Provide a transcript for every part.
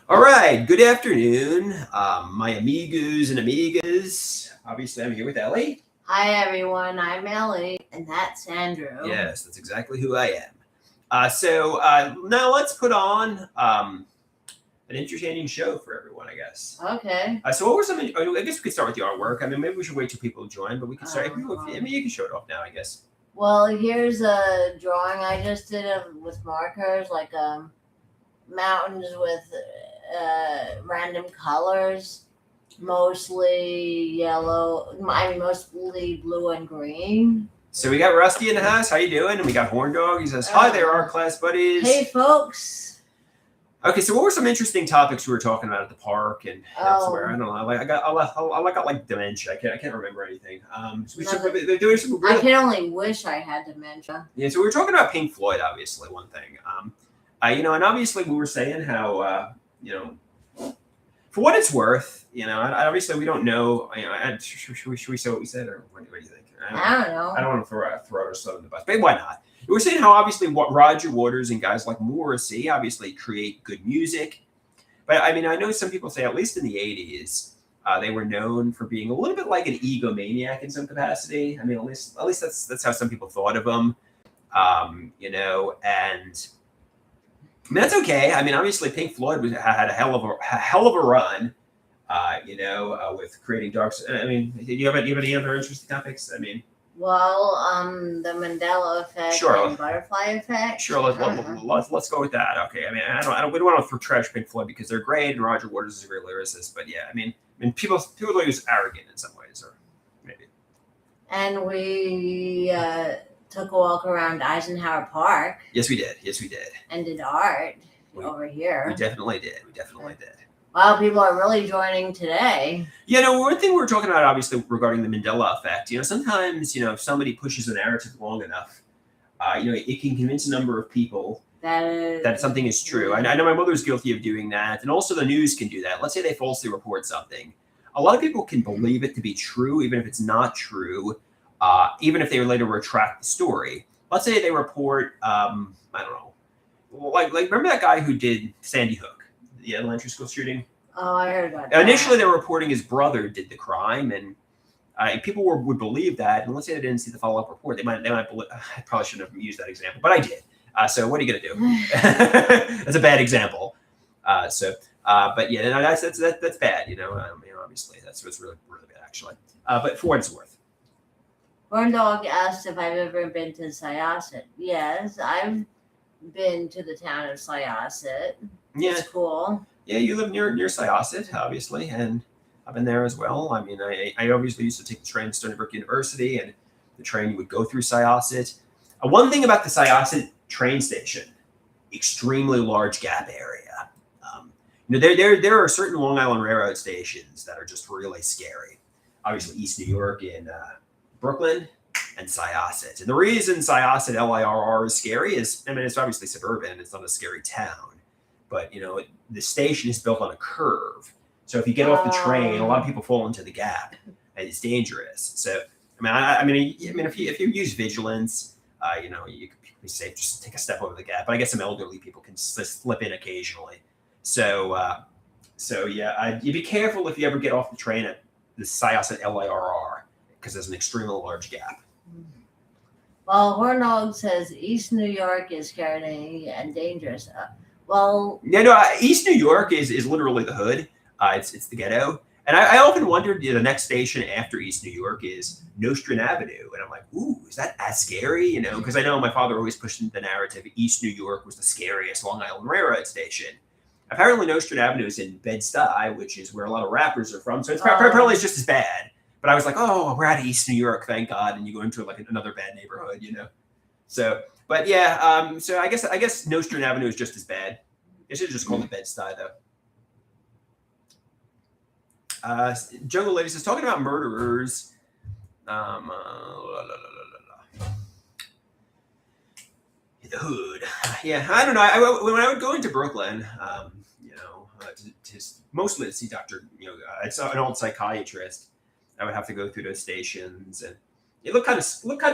All right, good afternoon, my amigos and amigas. Obviously, I'm here with Ellie. Hi everyone, I'm Ellie, and that's Andrew. Yes, that's exactly who I am. So now let's put on an entertaining show for everyone, I guess. Okay. So what were some? I guess we could start with the artwork. I mean, maybe we should wait till people join, but we can start. I mean, you can show it off now, I guess. Well, here's a drawing I just did with markers, like mountains with random colors, mostly yellow. I mean, mostly blue and green. So we got Rusty in the house. How you doing? And we got Horn Dog. He says, "Hi there, our class buddies." Hey, folks. Okay, so what were some interesting topics we were talking about at the park and elsewhere? I don't know. I got like dementia. I can't remember anything. They're doing some I can only wish I had dementia. Yeah, so we were talking about Pink Floyd, obviously, one thing. And obviously we were saying how for what it's worth, obviously we don't know. Should we say what we said, or what do you think? I don't know. I don't want to throw ourselves in the bus, but why not? We were saying how obviously what Roger Waters and guys like Morrissey obviously create good music. But I mean, I know some people say, at least in the 80s, they were known for being a little bit like an egomaniac in some capacity. I mean, at least that's how some people thought of them. And I mean, that's okay. I mean, obviously Pink Floyd had a hell of a run, with creating dark. I mean, do you have any other interesting topics? I mean. Well, the Mandela effect and butterfly effect. Sure, let's go with that. Okay, I mean, we don't want to trash Pink Floyd because they're great and Roger Waters is a great lyricist, but yeah, I mean, people think he's arrogant in some ways, or maybe. And we took a walk around Eisenhower Park. Yes, we did. And did art over here. We definitely did. Wow, people are really joining today. One thing we were talking about, obviously, regarding the Mandela effect, sometimes, if somebody pushes a narrative long enough, it can convince a number of people that something is true. I know my mother's guilty of doing that, and also the news can do that. Let's say they falsely report something. A lot of people can believe it to be true, even if it's not true, even if they later retract the story. Let's say they report, I don't know, like remember that guy who did Sandy Hook? The elementary school shooting. Oh, I heard about that. Initially, they were reporting his brother did the crime, and people would believe that. And let's say they didn't see the follow-up report, they might believe. I probably shouldn't have used that example, but I did. So what are you going to do? That's a bad example. But yeah, that's bad. Obviously, that's what's really bad, actually. But for what it's worth. Horn Dog asked if I've ever been to Syosset. Yes, I've been to the town of Syosset. Yeah. It's cool. Yeah, you live near Syosset, obviously, and I've been there as well. I mean, I obviously used to take the train to Stony Brook University, and the train would go through Syosset. One thing about the Syosset train station, extremely large gap area. There are certain Long Island Railroad stations that are just really scary. Obviously, East New York and Brooklyn and Syosset. And the reason Syosset, LIRR, is scary is, I mean, it's obviously suburban. It's not a scary town. But, the station is built on a curve. So if you get off the train, a lot of people fall into the gap, and it's dangerous. So, I mean, if you use vigilance, you can be safe. Just take a step over the gap. But I guess some elderly people can slip in occasionally. So yeah, you be careful if you ever get off the train at the Syosset LIRR, because there's an extremely large gap. Well, Horn Dog says East New York is scary and dangerous. East New York is literally the hood. It's the ghetto. And I often wondered, the next station after East New York is Nostrand Avenue. And I'm like, ooh, is that as scary? Because I know my father always pushed the narrative East New York was the scariest Long Island Railroad station. Apparently Nostrand Avenue is in Bed-Stuy, which is where a lot of rappers are from. So it's apparently it's just as bad. But I was like, oh, we're out of East New York, thank God. And you go into like another bad neighborhood, So, but yeah, so I guess Nostrand Avenue is just as bad. They should have just called it Bed-Stuy, though. Jungle Lady says, talking about murderers. The hood. Yeah, I don't know. When I would go into Brooklyn, mostly to see Dr. It's an old psychiatrist. I would have to go through those stations, and it looked kind of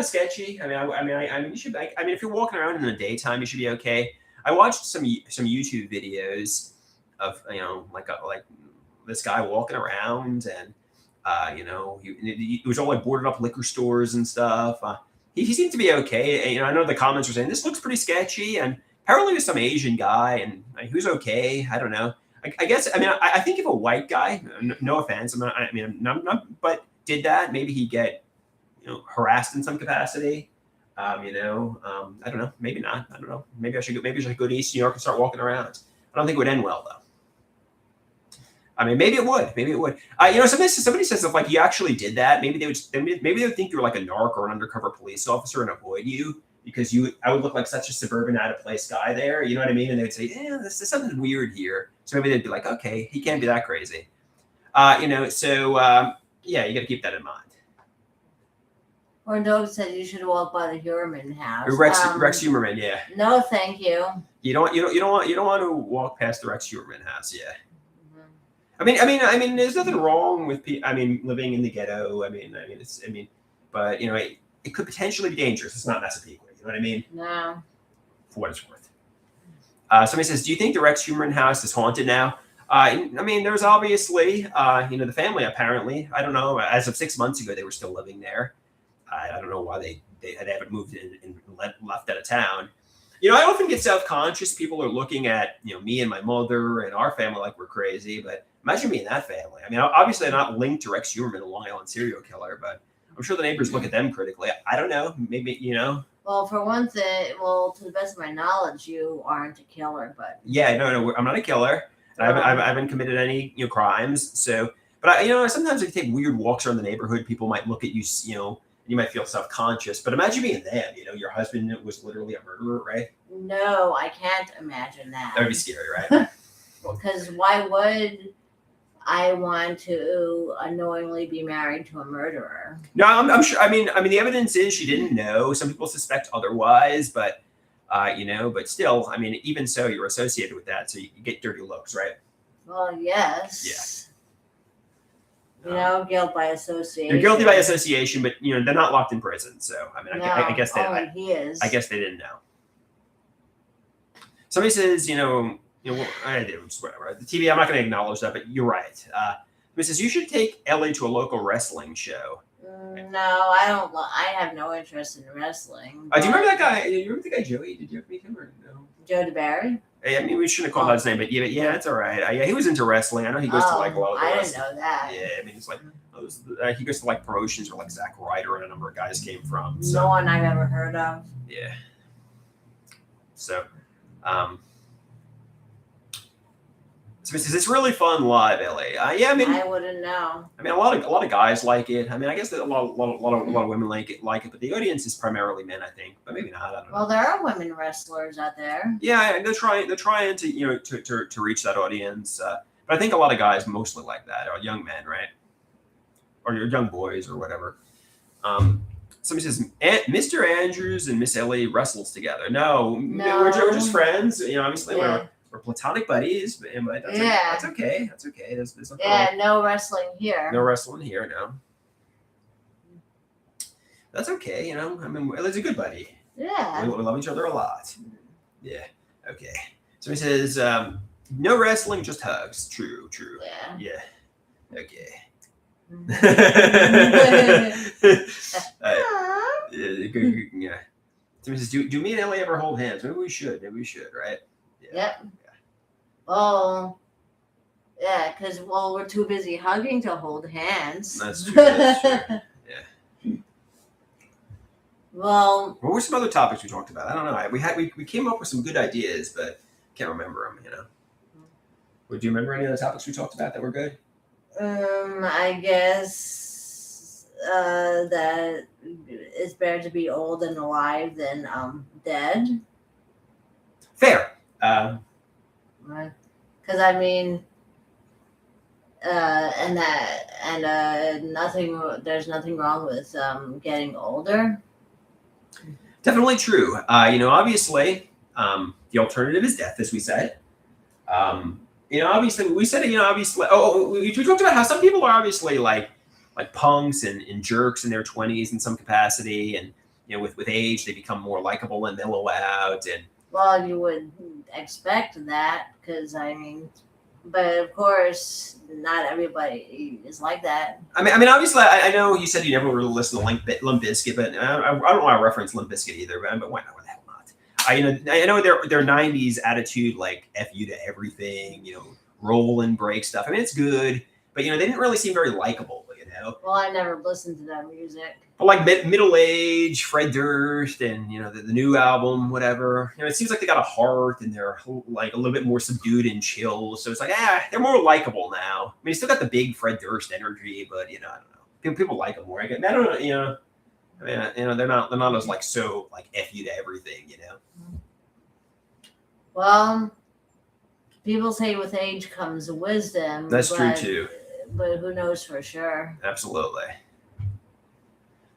sketchy. You should. If you're walking around in the daytime, you should be okay. I watched some YouTube videos of like this guy walking around, and he was all like boarded up liquor stores and stuff. He seemed to be okay. I know the comments were saying this looks pretty sketchy, and apparently it was some Asian guy, and he was okay. I don't know. I guess I think if a white guy, no offense, I'm not, but did that, maybe he'd get harassed in some capacity. I don't know. Maybe not. I don't know. Maybe I should go to East New York and start walking around. I don't think it would end well though. Maybe it would. Maybe it would. Somebody says if like you actually did that, maybe they would think you were like a narc or an undercover police officer and avoid you because I would look like such a suburban out of place guy there. You know what I mean? And they'd say, yeah, there's something weird here. So maybe they'd be like, okay, he can't be that crazy. Yeah, you got to keep that in mind. Or Doug said you should walk by the Huerman house. Rex Huerman, yeah. No, thank you. You don't want to walk past the Rex Huerman house, yeah. Mm-hmm. There's nothing wrong with living in the ghetto. But it could potentially be dangerous. It's not Massapequa. You know what I mean? No. For what it's worth. Somebody says, do you think the Rex Huerman house is haunted now? There's obviously, the family apparently. I don't know. As of 6 months ago, they were still living there. I don't know why they haven't moved in and left out of town. I often get self-conscious. People are looking at, me and my mother and our family like we're crazy. But imagine me in that family. Obviously, I'm not linked to Rex Huerman, a Long Island serial killer, but I'm sure the neighbors look at them critically. I don't know. Maybe, Well, for one thing, to the best of my knowledge, you aren't a killer, but. Yeah, no, I'm not a killer. I haven't committed any, crimes. So, but sometimes if you take weird walks around the neighborhood, people might look at you, you might feel self-conscious, but imagine being them. Your husband was literally a murderer, right? No, I can't imagine that. That would be scary, right? Because why would I want to unknowingly be married to a murderer? No, I'm sure. The evidence is she didn't know. Some people suspect otherwise, but but still, even so, you're associated with that, so you get dirty looks, right? Well, yes. Yeah. Guilt by association. You're guilty by association, but they're not locked in prison. So I guess they. He is. I guess they didn't know. Somebody says, whatever. The TV. I'm not going to acknowledge that, but you're right. Somebody says you should take Elle to a local wrestling show. No, I don't. I have no interest in wrestling. Do you remember that guy? Do you remember the guy Joey? Did you ever meet him or no? Joe DeBerry? We shouldn't have called out his name, but yeah, it's all right. Yeah, he was into wrestling. I know he goes to like a lot of. I didn't know that. Yeah, it's like he goes to like promotions where like Zack Ryder and a number of guys came from. So. No one I've ever heard of. Yeah. So, so it's really fun live, LA. Yeah, I wouldn't know. A lot of guys like it. I guess that a lot of women like it, but the audience is primarily men, I think, but maybe not. I don't know. Well, there are women wrestlers out there. Yeah, they're trying to reach that audience. But I think a lot of guys mostly like that, or young men, right, or young boys or whatever. Somebody says Mr. Andrews and Miss Ellie wrestles together. No, we're just friends. Obviously we're platonic buddies, but that's okay. That's okay. There's nothing wrong. No wrestling here. No wrestling here. No. That's okay. Ellie's a good buddy. Yeah. We love each other a lot. Yeah. Okay. Somebody says no wrestling, just hugs. True. Yeah. Okay. Yeah. Somebody says, do me and Ellie ever hold hands? Maybe we should, right? Yeah. Yep. Well, yeah, because we're too busy hugging to hold hands. That's true. Yeah. Well, what were some other topics we talked about? I don't know. We came up with some good ideas, but can't remember them. Would you remember any of the topics we talked about that were good? I guess that it's better to be old and alive than dead. Fair. Because there's nothing wrong with getting older. Definitely true. Obviously, the alternative is death, as we said. Obviously, we said it. Obviously, we talked about how some people are obviously like punks and jerks in their 20s in some capacity, and with age they become more likable and mellow out. And well, you would expect that because but of course, not everybody is like that. I mean, obviously, I know you said you never really listened to Limp Bizkit, but I don't want to reference Limp Bizkit either. But why not? Why the hell not? I know their '90s attitude, like "f you to everything," roll and break stuff. I mean, it's good, but they didn't really seem very likable. Well, I never listened to that music. But like middle age, Fred Durst, and the new album, whatever. It seems like they got a heart and they're like a little bit more subdued and chill. So it's like they're more likable now. I mean, they still got the big Fred Durst energy, but I don't know. People like them more. I don't know. I mean, they're not as like so like f you to everything. Well, people say with age comes wisdom. That's true too. But who knows for sure? Absolutely.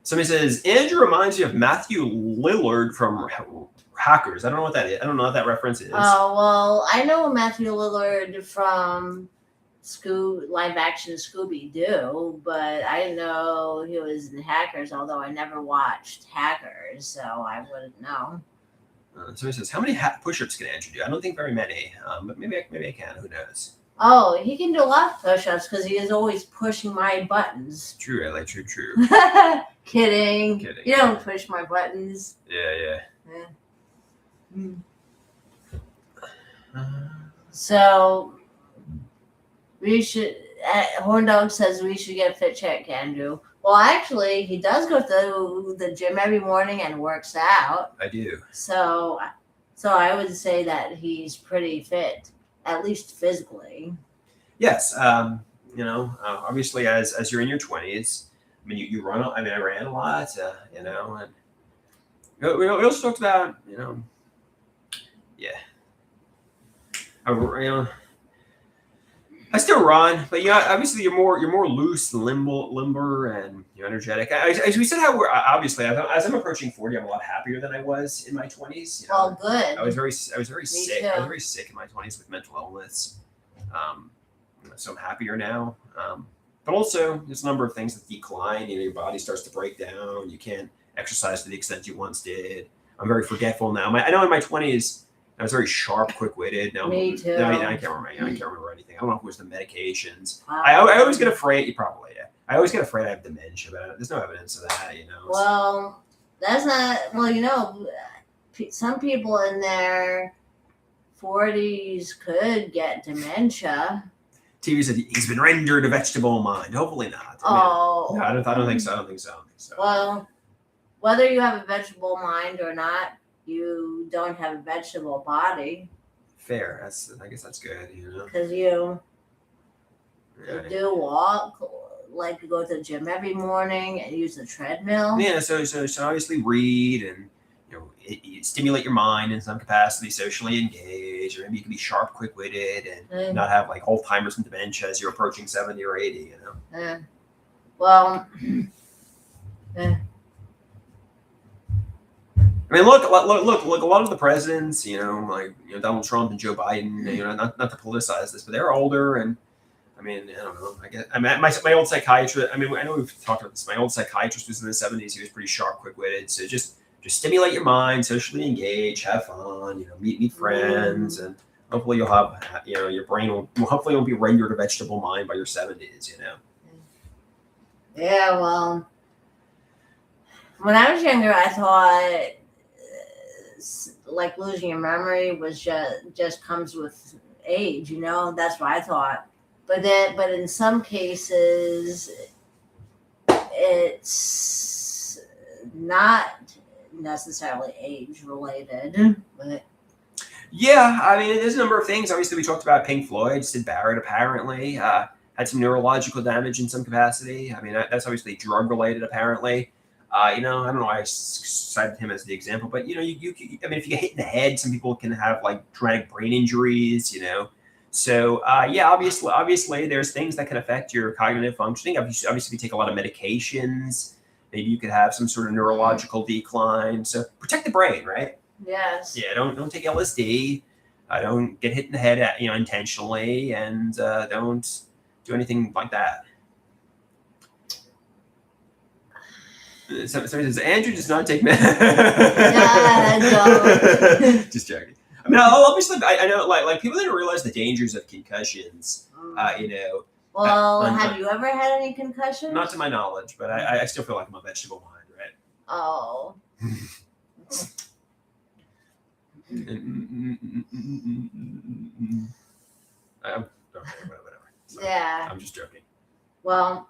Somebody says Andrew reminds you of Matthew Lillard from Hackers. I don't know what that is. I don't know what that reference is. Oh well, I know Matthew Lillard from live action Scooby Doo, but I didn't know he was in Hackers. Although I never watched Hackers, so I wouldn't know. Somebody says, how many push-ups can Andrew do? I don't think very many, but maybe I can. Who knows? Oh, he can do a lot of push-ups because he is always pushing my buttons. True, Ellie. True. Kidding. You don't push my buttons. Yeah. So we should. Horn Dog says we should get a fit check, Andrew. Well, actually, he does go to the gym every morning and works out. I do. So I would say that he's pretty fit, at least physically. Yes. Obviously, as you're in your 20s, I mean, you run. I mean, I ran a lot. And we also talked about, I still run, but obviously you're more loose, limber, and you're energetic. As we said, how we're obviously as I'm approaching 40, I'm a lot happier than I was in my 20s. Oh, good. I was very sick. Too. I was very sick in my 20s with mental illness. So I'm happier now. But also, there's a number of things that decline. Your body starts to break down. You can't exercise to the extent you once did. I'm very forgetful now. I know in my 20s, I was very sharp, quick-witted. Now, Me too. I can't remember. I can't remember anything. I don't know if it was the medications. I always get afraid. Probably, yeah. I always get afraid I have dementia, but there's no evidence of that. Well, that's not. Well, some people in their 40s could get dementia. TV said he's been rendered a vegetable mind. Hopefully not. No, I don't think so. I don't think so. Well, whether you have a vegetable mind or not, you don't have a vegetable body. Fair. I guess that's good. Because you do walk, like go to the gym every morning and use the treadmill. Yeah. So obviously read and you stimulate your mind in some capacity, socially engage, or maybe you can be sharp, quick-witted, and not have like Alzheimer's and dementia as you're approaching 70 or 80. Well. I mean, look! A lot of the presidents, like Donald Trump and Joe Biden, not to politicize this, but they're older, and I mean, I don't know. I guess my old psychiatrist. I mean, I know we've talked about this. My old psychiatrist was in the 70s. He was pretty sharp, quick-witted. So just stimulate your mind, socially engage, have fun. Meet friends, and hopefully you'll have your brain will hopefully won't be rendered a vegetable mind by your 70s. Yeah, well, when I was younger, I thought like losing your memory was just comes with age. That's what I thought. But in some cases, it's not necessarily age related. But yeah, I mean, there's a number of things. Obviously, we talked about Pink Floyd. Sid Barrett apparently had some neurological damage in some capacity. I mean, that's obviously drug related. Apparently, I don't know why I cited him as the example, but I mean, if you get hit in the head, some people can have like traumatic brain injuries. So obviously, there's things that can affect your cognitive functioning. Obviously, if you take a lot of medications, maybe you could have some sort of neurological decline. So protect the brain, right? Yes. Yeah. Don't take LSD. Don't get hit in the head, intentionally, and don't do anything like that. Somebody says Andrew does not take Yeah, just joking. I mean, obviously, I know like people didn't realize the dangers of concussions. You know, Well, un- have you ever had any concussions? not to my knowledge, but I still feel like I'm a vegetable mind, right? Oh. Whatever. Sorry. Yeah. I'm just joking. Well,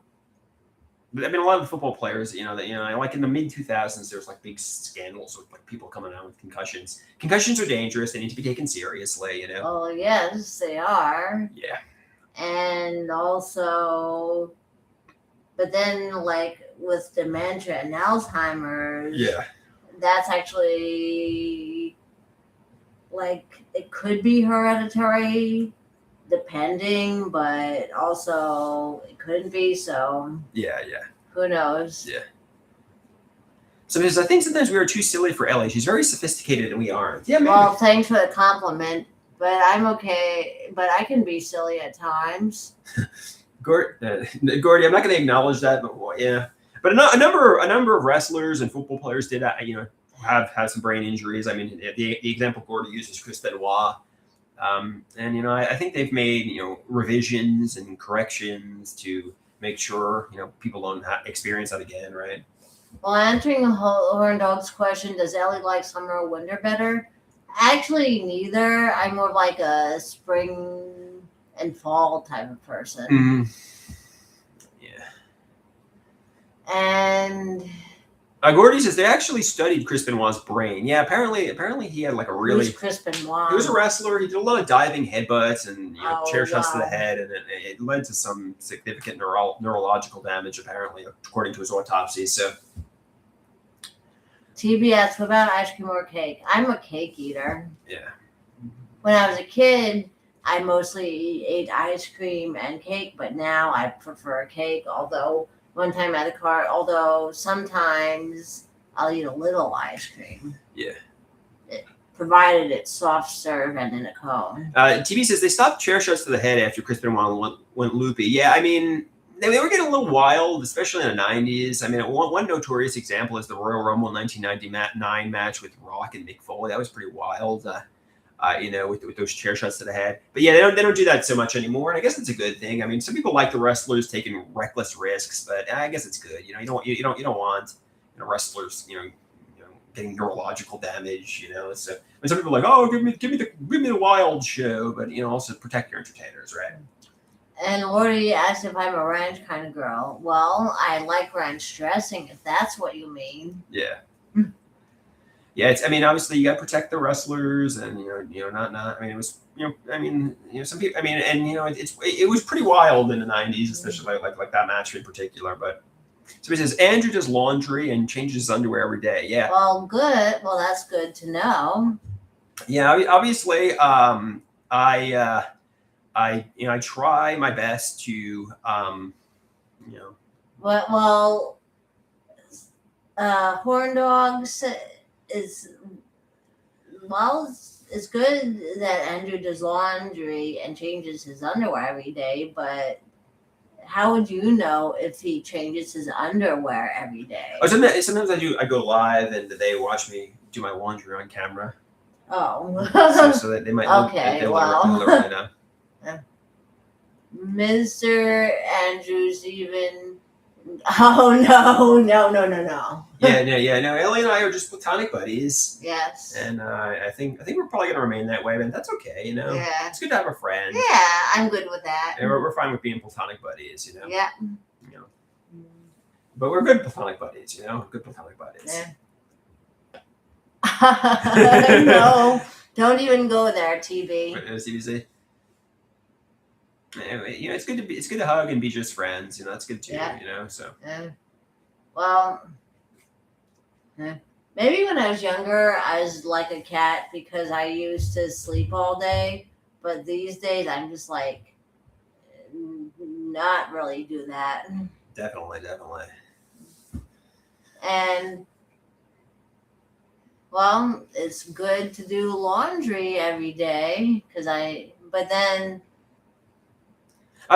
But I mean, a lot of the football players, like in the mid 2000s, there was like big scandals with like people coming out with concussions. Concussions are dangerous; they need to be taken seriously. oh yes, they are. Yeah. And also, but then like with dementia and Alzheimer's, Yeah. that's actually like it could be hereditary depending, but also it couldn't be, so Yeah. who knows. Yeah. So because I think sometimes we are too silly for Ellie. She's very sophisticated and we aren't. Yeah, maybe. Well, thanks for the compliment, but I'm okay, but I can be silly at times. Gordy, I'm not going to acknowledge that, but well, yeah. But a number of wrestlers and football players did have some brain injuries. I mean, the example Gordy uses Chris Benoit. And I think they've made revisions and corrections to make sure people don't experience that again, right? Well, answering Horn Dog's question, does Ellie like summer or winter better? Actually, neither. I'm more like a spring and fall type of person. Mm-hmm. Yeah. And Gordy says they actually studied Chris Benoit's brain. Yeah, apparently he had like a really. Who's Chris Benoit? He was a wrestler. He did a lot of diving headbutts and chair shots to the wow. head, and it led to some significant neurological damage, apparently, according to his autopsy. So, TBS, what about ice cream or cake? I'm a cake eater. yeah. When I was a kid, I mostly ate ice cream and cake, but now I prefer cake, although sometimes I'll eat a little ice cream. Yeah. Provided it's soft serve and in a cone. TV says they stopped chair shots to the head after Chris Benoit went loopy. Yeah, I mean, they were getting a little wild, especially in the 90s. I mean, one notorious example is the Royal Rumble 1999 match with Rock and Mick Foley. That was pretty wild, with those chair shots to the head. But yeah, they don't do that so much anymore, and I guess it's a good thing. I mean, some people like the wrestlers taking reckless risks, but I guess it's good. You don't want wrestlers getting neurological damage. So when some people are like, oh, give me the wild show, but also protect your entertainers, right? And Lori asked if I'm a ranch kind of girl. Well, I like ranch dressing, if that's what you mean. Yeah. Yeah, obviously you got to protect the wrestlers, and not. I mean, it was some people. I mean, and it was pretty wild in the 90s, especially like that match in particular. But so he says Andrew does laundry and changes his underwear every day. Yeah. Well, good. Well, that's good to know. Yeah, obviously, I try my best to Well, Horn Dogs is it's good that Andrew does laundry and changes his underwear every day, but how would you know if he changes his underwear every day? Oh, sometimes I go live and they watch me do my laundry on camera. Oh. so that they might okay, they'll well. really know. Mr. Andrews even. Oh no! No. Ellie and I are just platonic buddies. Yes. And I think we're probably gonna remain that way, but that's okay. Yeah. It's good to have a friend. Yeah, I'm good with that. And we're fine with being platonic buddies. Yeah. But we're good platonic buddies. Good platonic buddies. Yeah. No, don't even go there, TB. CBC. Anyway, it's good to hug and be just friends. That's good too. Yeah. So. Well, maybe when I was younger, I was like a cat because I used to sleep all day. But these days, I'm just like not really do that. Definitely. And well, it's good to do laundry every day but then.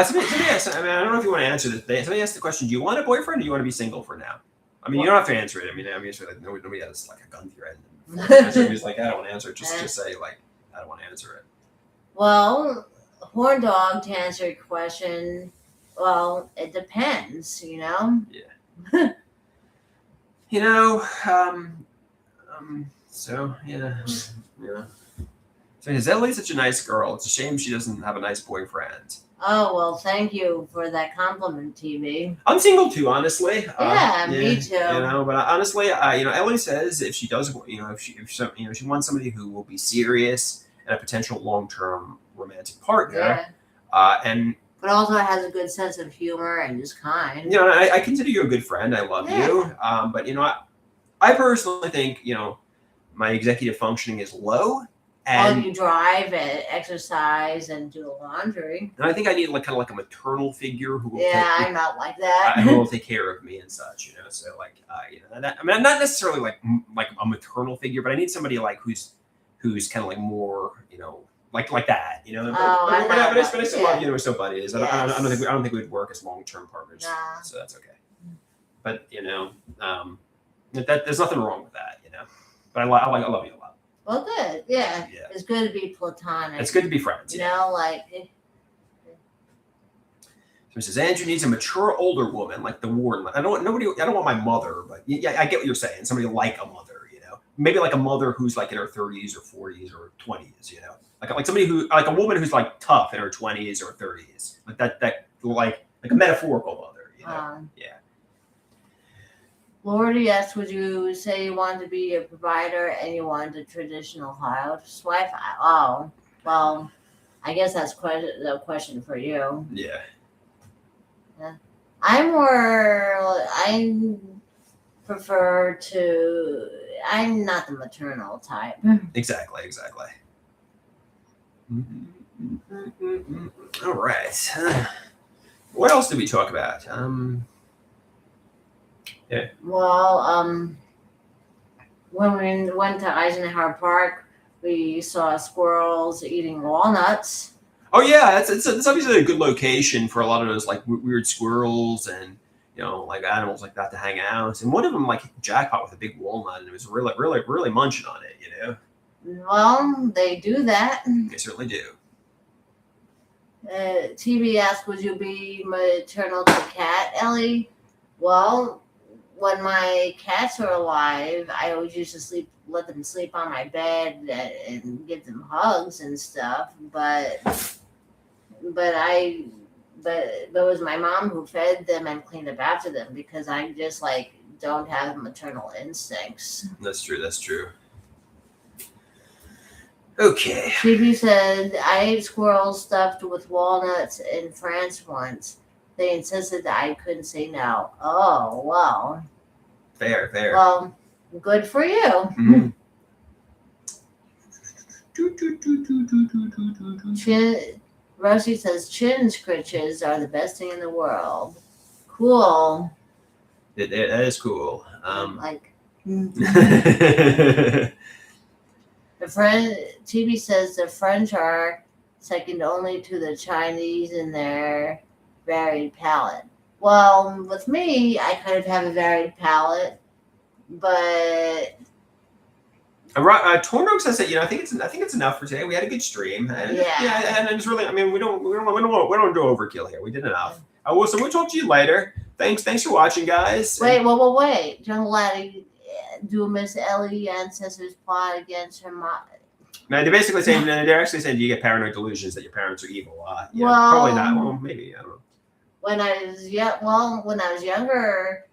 Somebody asked, I don't know if you want to answer this. Somebody asked the question: do you want a boyfriend, or do you want to be single for now? I mean, you don't have to answer it. I mean, obviously, like nobody has like a gun to your head. Somebody's like, I don't want to answer it. Just say like, I don't want to answer it. Well, horn dog, to answer your question, well, it depends, you know? You know, so yeah. So is Ellie such a nice girl? It's a shame she doesn't have a nice boyfriend. Oh, well, thank you for that compliment, TV. I'm single too, honestly. Yeah, me too. You know, but honestly, you know, Ellie says if she does, you know, if she wants somebody who will be serious and a potential long-term romantic partner, and but also has a good sense of humor and is kind. You know, I consider you a good friend. I love you. But you know, I personally think, you know, my executive functioning is low. And you drive and exercise and do laundry. And I think I need like kind of like a maternal figure who will I'm not like that. Who will take care of me and such, you know. So like, you know, that, I mean, not necessarily like a maternal figure, but I need somebody like who's kind of like more, you know, like that, you know. But I still love you, know, we're still buddies. Yes. I don't think we'd work as long-term partners. Nah. So that's okay. But you know, there's nothing wrong with that, you know. But I love you a lot. Well, good. Yeah. It's good to be platonic. It's good to be friends. You know, like. So Mrs. Andrew needs a mature older woman like the Warren. I don't want my mother, but yeah, I get what you're saying. Somebody like a mother, you know, maybe like a mother who's like in her 30s or 40s or 20s, you know, like somebody who like a woman who's like tough in her 20s or 30s, like that like a metaphorical mother, you know. Yeah. Lordy asks, would you say you wanted to be a provider and you wanted a traditional housewife? Oh, well, I guess that's the question for you. Yeah. I prefer to, I'm not the maternal type. Exactly. All right. What else did we talk about? Yeah. Well, when we went to Eisenhower Park, we saw squirrels eating walnuts. Oh yeah, it's obviously a good location for a lot of those like weird squirrels and, you know, like animals like that to hang out. And one of them like hit the jackpot with a big walnut and it was really munching on it, you know. Well, they do that. They certainly do. TV asked, would you be maternal to cat, Ellie? Well, when my cats are alive, I always used to let them sleep on my bed and give them hugs and stuff. But it was my mom who fed them and cleaned up after them because I just like don't have maternal instincts. That's true. Okay. TV said, I ate squirrels stuffed with walnuts in France once. They insisted that I couldn't say no. Oh, well. Fair. Well, good for you. Mm-hmm. Rosie says, chin scritches are the best thing in the world. Cool. That is cool. The TV says the French are second only to the Chinese in their varied palate. Well, with me, I kind of have a varied palate, but Torn Dog says that, you know, I think it's enough for today. We had a good stream, and and it's really, I mean, we don't do overkill here. We did enough. So we'll talk to you later. Thanks for watching, guys. Wait. Young laddie, do Miss Ellie ancestors plot against her mom? No, they're basically saying they're actually saying you get paranoid delusions that your parents are evil. Well, probably not. Well, maybe I don't know. When I was younger,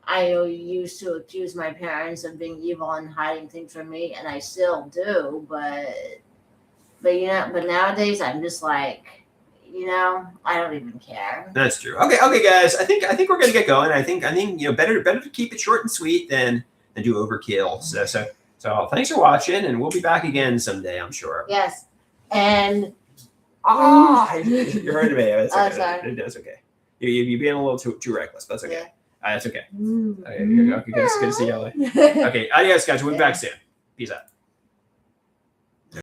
I used to accuse my parents of being evil and hiding things from me, and I still do. But nowadays I'm just like, you know, I don't even care. That's true. Okay, guys. I think we're gonna get going. I think you know better to keep it short and sweet than do overkill. So thanks for watching, and we'll be back again someday, I'm sure. Yes, and you heard me. It's okay. Sorry. That's okay. You're being a little too reckless. That's okay. That's okay. Mm. Okay, good to see you. Okay, adios, guys. We'll be back soon. Peace out.